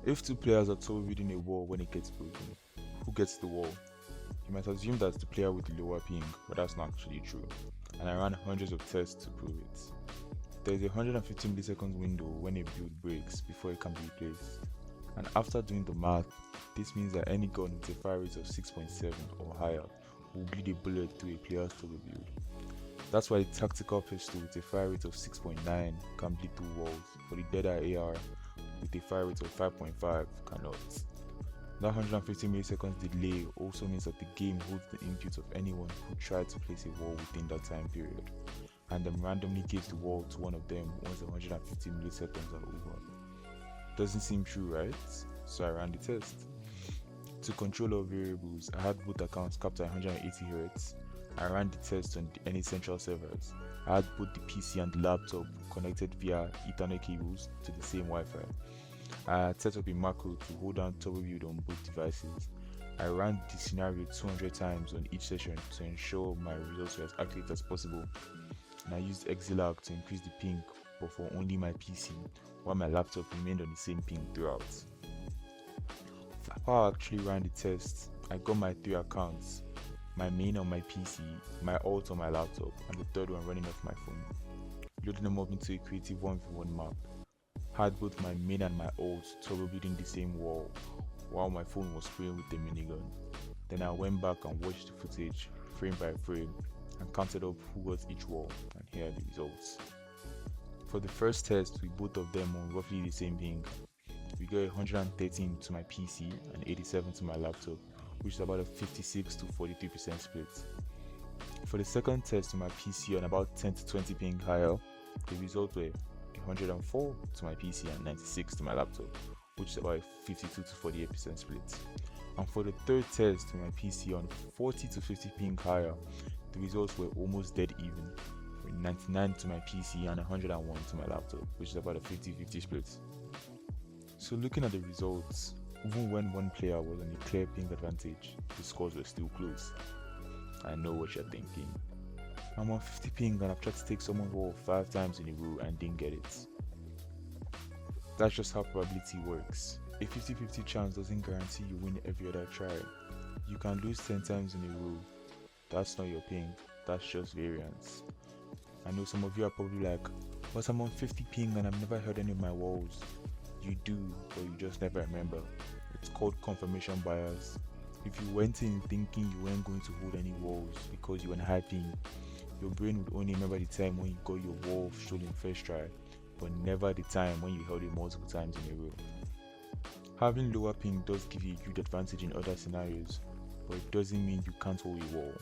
If two players are tall building a wall when it gets broken, who gets the wall? You might assume that's the player with the lower ping, but that's not actually true, and I ran hundreds of tests to prove it. There is a 150 milliseconds window when a build breaks before it can be replaced, and after doing the math, this means that any gun with a fire rate of 6.7 or higher will bleed a bullet through a player's turbo build. That's why a tactical pistol with a fire rate of 6.9 can bleed through walls, but the dead-eye AR with a fire rate of 5.5 cannot. That 150 milliseconds delay also means that the game holds the input of anyone who tried to place a wall within that time period, and then randomly gives the wall to one of them once the 150 milliseconds are over. Doesn't seem true, right? So I ran the test. To control all variables, I had both accounts capped at 180Hz. I ran the test on any central servers. I had both the PC and the laptop connected via Ethernet cables to the same Wi-Fi. I had set up a macro to hold down turbo build on both devices. I ran the scenario 200 times on each session to ensure my results were as accurate as possible, and I used Xzillag to increase the ping, but for only my PC, while my laptop remained on the same ping throughout. For how I actually ran the test, I got my 3 accounts, my main on my PC, my alt on my laptop, and the third one running off my phone. Loading them up into a creative 1v1 map. Had both my main and my alt turbo building the same wall, while my phone was spraying with the minigun. Then I went back and watched the footage, frame by frame, and counted up who got each wall, and here are the results. For the first test with both of them on roughly the same ping, we got 113 to my PC and 87 to my laptop, which is about a 56 to 43% split. For the second test to my PC on about 10 to 20 ping higher, the results were 104 to my PC and 96 to my laptop, which is about a 52 to 48% split. And for the third test to my PC on 40 to 50 ping higher, the results were almost dead even, with 99 to my PC and 101 to my laptop, which is about a 50-50 split. So looking at the results, even when one player was on a clear ping advantage, the scores were still close. I know what you're thinking. I'm on 50 ping and I've tried to take someone's wall 5 times in a row and didn't get it. That's just how probability works. A 50-50 chance doesn't guarantee you win every other try. You can lose 10 times in a row. That's not your ping, that's just variance. I know some of you are probably like, but I'm on 50 ping and I've never heard any of my walls. You do, but you just never remember. It's called confirmation bias. If you went in thinking you weren't going to hold any walls because you were high ping, your brain would only remember the time when you got your wall stolen first try, but never the time when you held it multiple times in a row. Having lower ping does give you a huge advantage in other scenarios, but it doesn't mean you can't hold a wall.